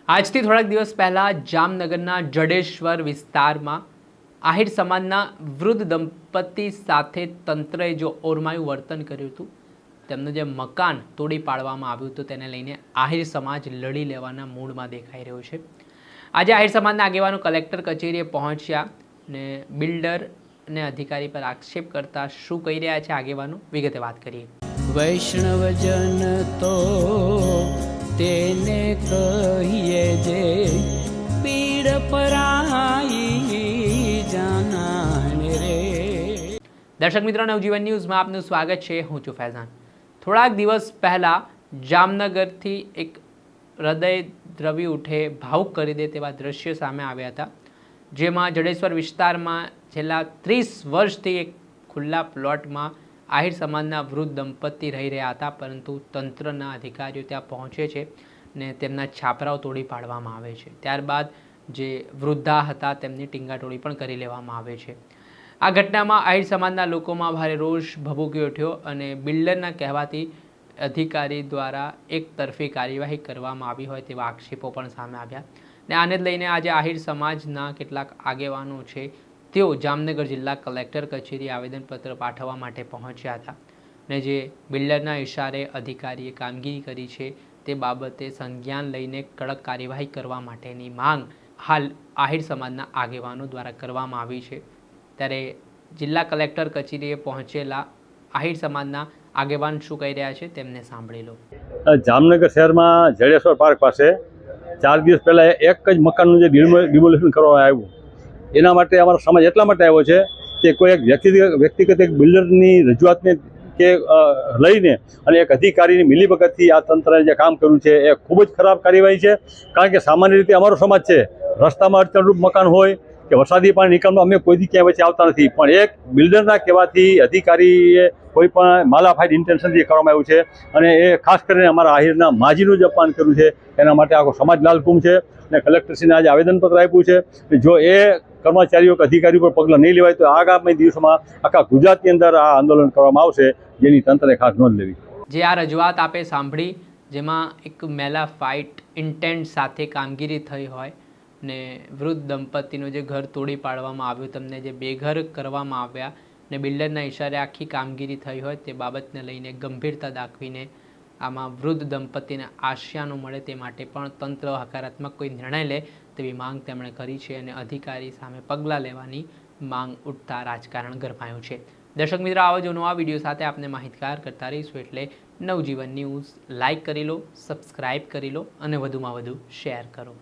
આજથી થોડાક દિવસ પહેલાં જામનગરના જડેશ્વર વિસ્તારમાં આહિર સમાજના વૃદ્ધ દંપતી સાથે તંત્રએ જો ઓરમાયું વર્તન કર્યું હતું, તેમનું જે મકાન તોડી પાડવામાં આવ્યું હતું તેને લઈને આહિર સમાજ લડી લેવાના મૂડમાં દેખાઈ રહ્યો છે। આજે આહિર સમાજના આગેવાનો કલેક્ટર કચેરીએ પહોંચ્યા ને બિલ્ડર અને અધિકારી પર આક્ષેપ કરતા શું કહી રહ્યા છે આગેવાનો, વિગતે વાત કરીએ। વૈષ્ણવજન તો તેને કહીએ જે પીડ પરાઈ જાનાને રે। દર્શક મિત્રો, નવજીવન ન્યૂઝમાં આપનું સ્વાગત છે। હું છું ફૈઝાન। થોડાક દિવસ પહેલાં જામનગરથી એક હૃદય દ્રવી ઉઠે, ભાવુક કરી દે તેવા દ્રશ્યો સામે આવ્યા હતા, જેમાં જડેશ્વર વિસ્તારમાં છેલ્લા 30 વર્ષથી એક ખુલ્લા પ્લોટમાં આહિર સમાજના વૃદ્ધ દંપતી રહી રહ્યા હતા, પરંતુ તંત્રના અધિકારીઓ ત્યાં પહોંચે છે ને તેમના છાપરાઓ તોડી પાડવામાં આવે છે। ત્યારબાદ જે વૃદ્ધા હતા તેમની ટીંગાટોળી પણ કરી લેવામાં આવે છે। આ ઘટનામાં આહિર સમાજના લોકોમાં ભારે રોષ ભભૂકી ઉઠ્યો અને બિલ્ડરના કહેવાથી અધિકારી દ્વારા એક તરફી કાર્યવાહી કરવામાં આવી હોય તેવા આક્ષેપો પણ સામે આવ્યા ને આને જ લઈને આજે આહિર સમાજના કેટલાક આગેવાનો છે તેઓ જામનગર જિલ્લા કલેક્ટર કચેરી આવેદનપત્ર પાઠવવા માટે પહોંચ્યા હતા ને જે બિલ્ડરના ઇશારે અધિકારીએ કામગીરી કરી છે તે બાબતે સંજ્ઞાન લઈને કડક કાર્યવાહી કરવા માટેની માંગ હાલ આહિર સમાજના આગેવાનો દ્વારા કરવામાં આવી છે। ત્યારે જિલ્લા કલેક્ટર કચેરીએ પહોંચેલા આહિર સમાજના આગેવાન શું કહી રહ્યા છે તેમને સાંભળી લો। જામનગર શહેરમાં જડેશ્વર પાર્ક પાસે 4 દિવસ પહેલાં એક જ મકાનનું જે ડિમોલિશન કરવામાં આવ્યું, એના માટે અમારો સમાજ એટલા માટે આવ્યો છે કે કોઈ એક વ્યક્તિગત એક બિલ્ડરની રજૂઆતને કે લઈને અને એક અધિકારીની મિલીભગતથી આ તંત્રએ જે કામ કર્યું છે એ ખૂબ જ ખરાબ કાર્યવાહી છે। કારણ કે સામાન્ય રીતે અમારો સમાજ છે, રસ્તામાં અડચણરૂપ મકાન હોય કે વરસાદી પાણી નિકાલમાં અમે કોઈથી ક્યાંય વચ્ચે આવતા નથી, પણ એક બિલ્ડરના કહેવાથી અધિકારીએ કોઈ પણ માલાફાઇડ ઇન્ટેન્શનથી કરવામાં આવ્યું છે અને એ ખાસ કરીને અમારા આહિરના માજીનું જ અપમાન કર્યું છે। એના માટે આખો સમાજ લાલઘૂમ છે અને કલેક્ટરશ્રીને આજે આવેદનપત્ર આપ્યું છે કે જો એ કર્મચારીઓ કે અધિકારીઓ પર પગલાં નહીં લેવાય તો આગામી દિવસોમાં આખા ગુજરાતની અંદર આ આંદોલન કરવામાં આવશે, જેની તંત્રએ ખાસ નોંધ લેવી। જે આ રજૂઆત આપે સાંભળી, જેમાં એક મેલાફાઇટ ઇન્ટેન્ટ સાથે કામગીરી થઈ હોય ને વૃદ્ધ દંપતીનું જે ઘર તોડી પાડવામાં આવ્યું, તમને જે બેઘર કરવામાં આવ્યા ને બિલ્ડરના ઇશારે આખી કામગીરી થઈ હોય તે બાબતને લઈને ગંભીરતા દાખવીને આમાં વૃદ્ધ દંપતીને આશ્યાનું મળે તે માટે પણ તંત્ર હકારાત્મક કોઈ નિર્ણય લે તેવી માંગ તેમણે કરી છે અને અધિકારી સામે પગલાં લેવાની માંગ ઉઠતા રાજકારણ ગરમાયું છે। દર્શક મિત્રો, આવા જ નવા વિડીયો સાથે આપને માહિતગાર કરતા રહીશું, એટલે નવજીવન ન્યૂઝ લાઇક કરી લો, સબસ્ક્રાઇબ કરી લો અને વધુમાં વધુ શેર કરો।